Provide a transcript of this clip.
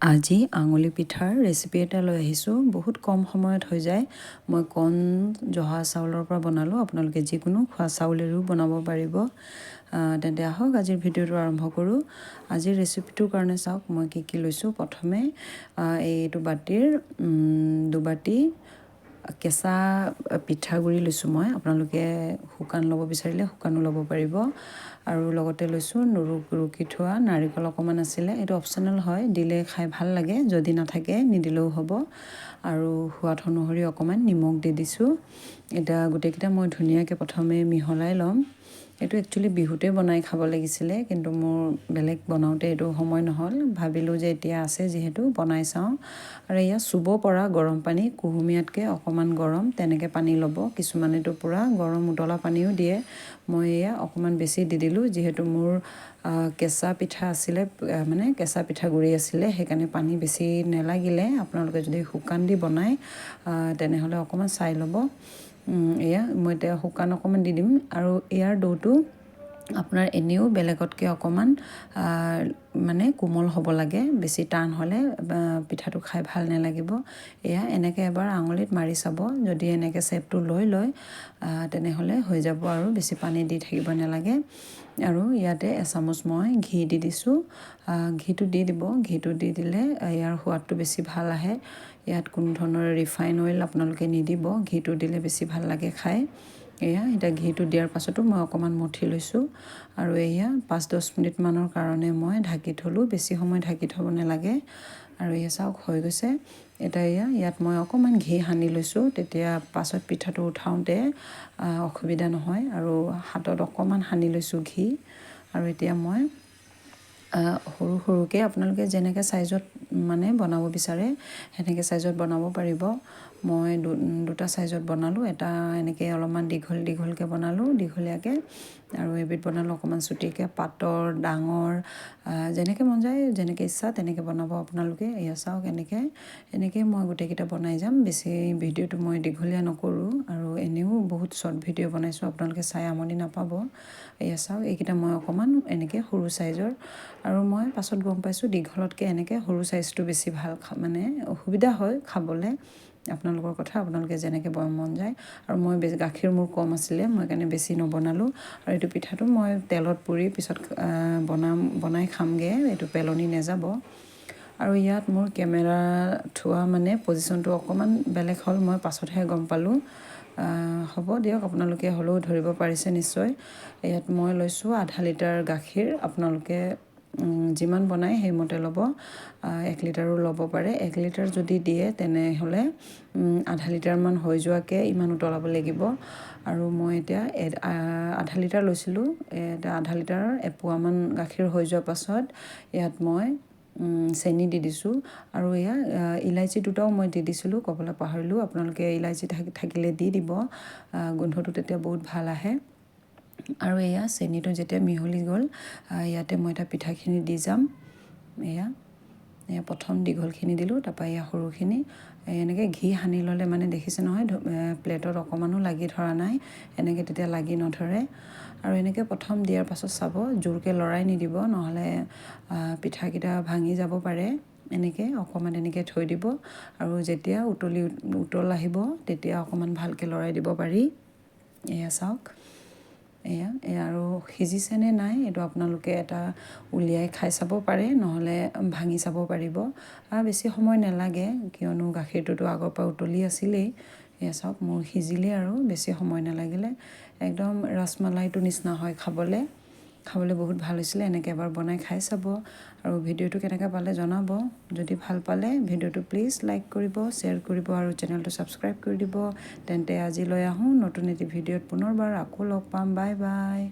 আজি আঙুলি পিঠাৰ ৰেচিপি এটা লৈ আহিছোঁ। বহুত কম সময়ত হৈ যায়। মই কণ জহা চাউলৰ পৰা বনালোঁ। আপোনালোকে যিকোনো খোৱা চাউলেৰেও বনাব পাৰিব। তেন্তে আহক আজিৰ ভিডিঅ'টো আৰম্ভ কৰোঁ। আজিৰ ৰেচিপিটোৰ কাৰণে চাওক মই কি কি লৈছোঁ। প্ৰথমে এইটো বাতিৰ দুবাটি কেঁচা পিঠাগুড়ি লৈছোঁ মই। আপোনালোকে শুকান ল'ব বিচাৰিলে শুকানো ল'ব পাৰিব। আৰু লগতে লৈছোঁ ৰুকি থোৱা নাৰিকল অকণমান আছিলে। এইটো অপশ্যনেল হয়, দিলে খাই ভাল লাগে, যদি নাথাকে নিদিলেও হ'ব। আৰু সোৱাদ অনুসৰি অকণমান নিমখ দি দিছোঁ। এতিয়া গোটেইকেইটা মই ধুনীয়াকৈ প্ৰথমে মিহলাই ল'ম। এইটো একচুৱেলি বিহুতে বনাই খাব লাগিছিলে, কিন্তু মোৰ বেলেগ বনাওঁতে এইটো সময় নহ'ল। ভাবিলোঁ যে এতিয়া আছে যিহেতু বনাই চাওঁ। আৰু এয়া চুব পৰা গৰম পানী, কুহুমীয়াতকৈ অকণমান গৰম তেনেকৈ পানী ল'ব। কিছুমানেতো পূৰা গৰম উতলা পানীও দিয়ে। মই এয়া অকণমান বেছি দি দিলোঁ, যিহেতু মোৰ কেঁচা পিঠা আছিলে, মানে কেঁচা পিঠাগুড়ি আছিলে, সেইকাৰণে পানী বেছি নালাগিলে। আপোনালোকে যদি শুকান দি বনায় তেনেহ'লে অকণমান চাই ল'ব। এয়া মই এতিয়া শুকান অকণমান দি দিম। আৰু ইয়াৰ ডোটো আপোনাৰ এনেও বেলেগতকৈ অকণমান মানে কোমল হ'ব লাগে। বেছি টান হ'লে পিঠাটো খাই ভাল নালাগিব। এয়া এনেকৈ এবাৰ আঙুলিত মাৰি চাব। যদি এনেকৈ চেপটো লৈ লয় তেনেহ'লে হৈ যাব আৰু বেছি পানী দি থাকিব নালাগে। আৰু ইয়াতে এচামুচ মই ঘি দি দিছোঁ। ঘিটো দি দিব। ঘিটো দি দিলে ইয়াৰ সোৱাদটো বেছি ভাল আহে। ইয়াত কোনো ধৰণৰ ৰিফাইন অইল আপোনালোকে নিদিব। ঘিটো দিলে বেছি ভাল লাগে খাই। এয়া এতিয়া ঘিটো দিয়াৰ পাছতো মই অকণমান মঠি লৈছোঁ। আৰু এয়া 5-10 মিনিটমানৰ কাৰণে মই ঢাকি থ'লোঁ। বেছি সময় ঢাকি থ'ব নালাগে। আৰু এয়া চাওক হৈ গৈছে। এতিয়া ইয়াত মই অকণমান ঘি সানি লৈছোঁ, তেতিয়া পাছত পিঠাটো উঠাওঁতে অসুবিধা নহয়। আৰু হাতত অকণমান সানি লৈছোঁ ঘি। আৰু এতিয়া মই সৰু সৰুকৈ আপোনালোকে যেনেকৈ চাইজত মানে বনাব বিচাৰে সেনেকৈ চাইজত বনাব পাৰিব। মই দুটা চাইজত বনালোঁ। এটা এনেকৈ অলপমান দীঘলকৈ বনালোঁ, দীঘলীয়াকৈ। আৰু এবিধ বনালোঁ অকণমান চুটিকৈ, পাতৰ, ডাঙৰ, যেনেকৈ মন যায়, যেনেকৈ ইচ্ছা তেনেকৈ বনাব আপোনালোকে। এয়া চাওক এনেকৈ মই গোটেইকেইটা বনাই যাম। বেছি ভিডিঅ'টো মই দীঘলীয়া নকৰোঁ। আৰু এনেও বহুত শ্বৰ্ট ভিডিঅ' বনাইছোঁ, আপোনালোকে চাই আমনি নাপাব। এয়া চাওক এইকেইটা মই অকণমান এনেকৈ সৰু চাইজৰ। আৰু মই পাছত গম পাইছোঁ দীঘলতকৈ এনেকৈ সৰু চাইজটো বেছি ভাল, মানে অসুবিধা হয় খাবলৈ। আপোনালোকৰ কথা, আপোনালোকে যেনেকৈ মন যায়। আৰু মই গাখীৰ মোৰ কম আছিলে, মই সেইকাৰণে বেছি নবনালোঁ। আৰু এইটো পিঠাটো মই তেলত পুৰি পিছত বনাই খামগৈ, এইটো পেলনি নাযাব। আৰু ইয়াত মোৰ কেমেৰা থোৱা মানে পজিশ্যনটো অকণমান বেলেগ হ'ল, মই পাছতহে গম পালোঁ। হ'ব দিয়ক, আপোনালোকে হ'লেও ধৰিব পাৰিছে নিশ্চয়। ইয়াত মই লৈছোঁ আধা লিটাৰ গাখীৰ। আপোনালোকে যিমান বনায় সেইমতে ল'ব। 1 লিটাৰো ল'ব পাৰে। 1 লিটাৰ যদি দিয়ে তেনেহ'লে আধা লিটাৰমান হৈ যোৱাকৈ ইমান উতলাব লাগিব। আৰু মই এতিয়া আধা লিটাৰ লৈছিলোঁ। এতিয়া আধা লিটাৰৰ এপোৱামান গাখীৰ হৈ যোৱাৰ পাছত ইয়াত মই চেনি দি দিছোঁ। আৰু এয়া ইলাইচি দুটাও মই দি দিছিলোঁ, ক'বলৈ পাহৰিলোঁ। আপোনালোকে ইলাইচি থাকিলে দি দিব, গোন্ধটো তেতিয়া বহুত ভাল আহে। আৰু এয়া চেনিটো যেতিয়া মিহলি গ'ল, ইয়াতে মই এতিয়া পিঠাখিনি দি যাম। এয়া প্ৰথম দীঘলখিনি দিলোঁ, তাৰপৰা এয়া সৰুখিনি। এনেকৈ ঘি সানি ল'লে মানে দেখিছে নহয়, প্লেটত অকণমানো লাগি ধৰা নাই। এনেকৈ তেতিয়া লাগি নধৰে। আৰু এনেকৈ প্ৰথম দিয়াৰ পাছত চাব, জোৰকৈ লৰাই নিদিব, নহ'লে পিঠাকেইটা ভাঙি যাব পাৰে। অকণমান এনেকৈ থৈ দিব। আৰু যেতিয়া উতল আহিব তেতিয়া অকণমান ভালকৈ লৰাই দিব পাৰি। এয়া চাওক, এয়া আৰু সিজিছেনে নাই এইটো আপোনালোকে এটা উলিয়াই খাই চাব পাৰে, নহ'লে ভাঙি চাব পাৰিব। আৰু বেছি সময় নালাগে, কিয়নো গাখীৰটোতো আগৰ পৰা উতলি আছিলেই। এয়া চাওক মোৰ সিজিলে আৰু বেছি সময় নালাগিলে। একদম ৰসমলাইটোৰ নিচিনা হয় খাবলৈ বহুত ভাল হৈছিলে। এনেকৈ এবাৰ বনাই খাই চাব। আৰু ভিডিঅ'টো কেনেকৈ পালে জনাব। যদি ভাল পালে ভিডিঅ'টো প্লিজ লাইক কৰিব, শ্বেয়াৰ কৰিব আৰু চেনেলটো ছাবস্ক্ৰাইব কৰি দিব। তেন্তে আজিলৈ আহোঁ নতুন এটি ভিডিঅ'ত পুনৰবাৰ আকৌ লগ পাম। Bye bye.